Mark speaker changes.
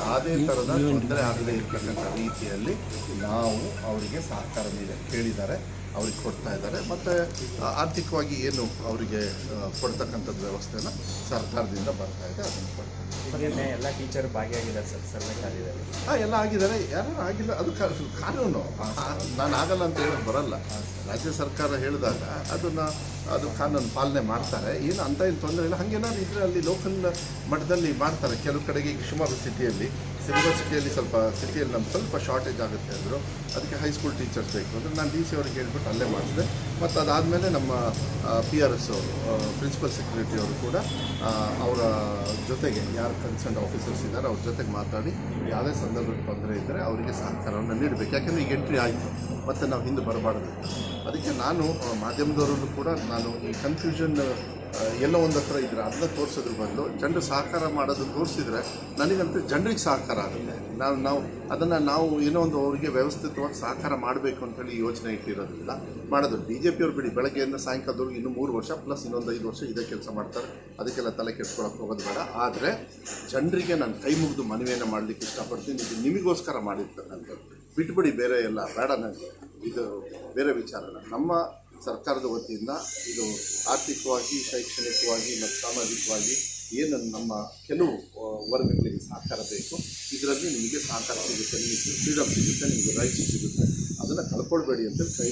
Speaker 1: ಯಾವುದೇ ಥರದ ತೊಂದರೆ ಆಗದೇ ಇರತಕ್ಕಂಥ ರೀತಿಯಲ್ಲಿ ನಾವು ಅವರಿಗೆ ಸಹಕಾರ ಕೇಳಿದ್ದಾರೆ, ಅವ್ರಿಗೆ ಕೊಡ್ತಾ ಇದ್ದಾರೆ. ಮತ್ತು ಆರ್ಥಿಕವಾಗಿ ಏನು ಅವರಿಗೆ ಕೊಡ್ತಕ್ಕಂಥದ್ದು ವ್ಯವಸ್ಥೆನ ಸರ್ಕಾರದಿಂದ ಬರ್ತಾ ಇದೆ, ಅದನ್ನು ಕೊಡ್ತಾರೆ.
Speaker 2: ಎಲ್ಲ ಟೀಚರ್ ಭಾಗಿಯಾಗಿದ್ದಾರೆ ಸರ್ ಸರ್ವೆ ಕಾರ್ಯದಲ್ಲಿ.
Speaker 1: ಎಲ್ಲ ಆಗಿದ್ದಾರೆ, ಯಾರು ಆಗಿಲ್ಲ, ಅದು ಕಾನೂನು. ನಾನು ಆಗಲ್ಲ ಅಂತ ಹೇಳೋಕ್ಕೆ ಬರಲ್ಲ. ರಾಜ್ಯ ಸರ್ಕಾರ ಹೇಳಿದಾಗ ಅದು ಕಾನೂನು ಪಾಲನೆ ಮಾಡ್ತಾರೆ. ಏನು ಅಂತ ಏನು ತೊಂದರೆ ಇಲ್ಲ. ಹಾಗೇನಾದ್ರು ಇದ್ದರೆ ಅಲ್ಲಿ ಲೋಕಲ್ ಮಟ್ಟದಲ್ಲಿ ಮಾಡ್ತಾರೆ. ಕೆಲವು ಕಡೆಗೆ ಈಗ ಶಿವಮೊಗ್ಗ ಸಿಟಿಯಲ್ಲಿ ಸ್ವಲ್ಪ ಸಿಟಿಯಲ್ಲಿ ನಮ್ಗೆ ಸ್ವಲ್ಪ ಶಾರ್ಟೇಜ್ ಆಗುತ್ತೆ ಅಂದರು. ಅದಕ್ಕೆ ಹೈಸ್ಕೂಲ್ ಟೀಚರ್ಸ್ ಬೇಕು ಅಂದರೆ ನಾನು DC ಅವ್ರಿಗೆ ಹೇಳ್ಬಿಟ್ಟು ಅಲ್ಲೇ ಮಾಡಿದೆ. ಮತ್ತು ಅದಾದಮೇಲೆ ನಮ್ಮ PRS ಪ್ರಿನ್ಸಿಪಲ್ ಸೆಕ್ರೆಟರಿ ಅವರು ಕೂಡ ಅವರ ಜೊತೆಗೆ ಯಾರು ಕನ್ಸರ್ನ್ ಆಫೀಸರ್ಸ್ ಇದ್ದಾರೆ ಅವ್ರ ಜೊತೆಗೆ ಮಾತಾಡಿ ಯಾವುದೇ ಸಂದರ್ಭದಲ್ಲಿ ತೊಂದರೆ ಇದ್ದರೆ ಅವರಿಗೆ ಸಹಕಾರವನ್ನು ನೀಡಬೇಕು. ಯಾಕೆಂದರೆ ಈಗ ಎಂಟ್ರಿ ಆಯಿತು, ಮತ್ತು ನಾವು ಹಿಂದೆ ಬರಬಾರ್ದು. ಅದಕ್ಕೆ ನಾನು ಮಾಧ್ಯಮದವರಲ್ಲೂ ಕೂಡ ನಾನು ಈ ಕನ್ಫ್ಯೂಷನ್ ಎಲ್ಲೋ ಒಂದು ಹತ್ರ ಇದ್ದರೆ ಅದನ್ನ ತೋರಿಸೋದ್ರ ಬದಲು ಜನರು ಸಹಕಾರ ಮಾಡೋದು ತೋರಿಸಿದ್ರೆ ನನಗಂತೂ ಜನರಿಗೆ ಸಹಕಾರ ಆಗುತ್ತೆ. ನಾವು ಅದನ್ನು ಏನೋ ಒಂದು ಅವರಿಗೆ ವ್ಯವಸ್ಥಿತವಾಗಿ ಸಹಕಾರ ಮಾಡಬೇಕು ಅಂತೇಳಿ ಯೋಚನೆ ಇಟ್ಟಿರೋದಿಲ್ಲ. ಮಾಡೋದು BJP ಅವ್ರು ಬಿಡಿ, ಬೆಳಗ್ಗೆಯಿಂದ ಸಾಯಂಕಾಲದವರೆಗೂ ಇನ್ನೂ 3 ವರ್ಷ ಪ್ಲಸ್ ಇನ್ನೊಂದು 5 ವರ್ಷ ಇದೇ ಕೆಲಸ ಮಾಡ್ತಾರೆ. ಅದಕ್ಕೆಲ್ಲ ತಲೆ ಕೆಡ್ಸ್ಕೊಳಕ್ಕೆ ಹೋಗೋದು ಬೇಡ. ಆದರೆ ಜನರಿಗೆ ನಾನು ಕೈ ಮುಗಿದು ಮನವಿಯನ್ನು ಮಾಡಲಿಕ್ಕೆ ಇಷ್ಟಪಡ್ತೀನಿ. ಇದು ನಿಮಗೋಸ್ಕರ ಮಾಡಿರ್ತಕ್ಕಂಥದ್ದು, ಬಿಟ್ಬಿಡಿ ಬೇರೆ ಎಲ್ಲ ಬೇಡ. ನನಗೆ ಇದು ಬೇರೆ ವಿಚಾರನ ನಮ್ಮ ಸರ್ಕಾರದ ವತಿಯಿಂದ ಇದು ಆರ್ಥಿಕವಾಗಿ, ಶೈಕ್ಷಣಿಕವಾಗಿ ಮತ್ತು ಸಾಮಾಜಿಕವಾಗಿ ಏನು ನಮ್ಮ ಕೆಲವು ವರ್ಗಗಳಿಗೆ ಸಹಕಾರ ಬೇಕು, ಇದರಲ್ಲಿ ನಿಮಗೆ ಸಹಕಾರ ಸಿಗುತ್ತೆ, ನಿಮಗೆ ಫ್ರೀಡಮ್ ಸಿಗುತ್ತೆ, ನಿಮಗೆ ರೈಟ್ಸ್ ಸಿಗುತ್ತೆ. ಅದನ್ನು ಕಳ್ಕೊಳ್ಬೇಡಿ ಅಂತ ಕೈ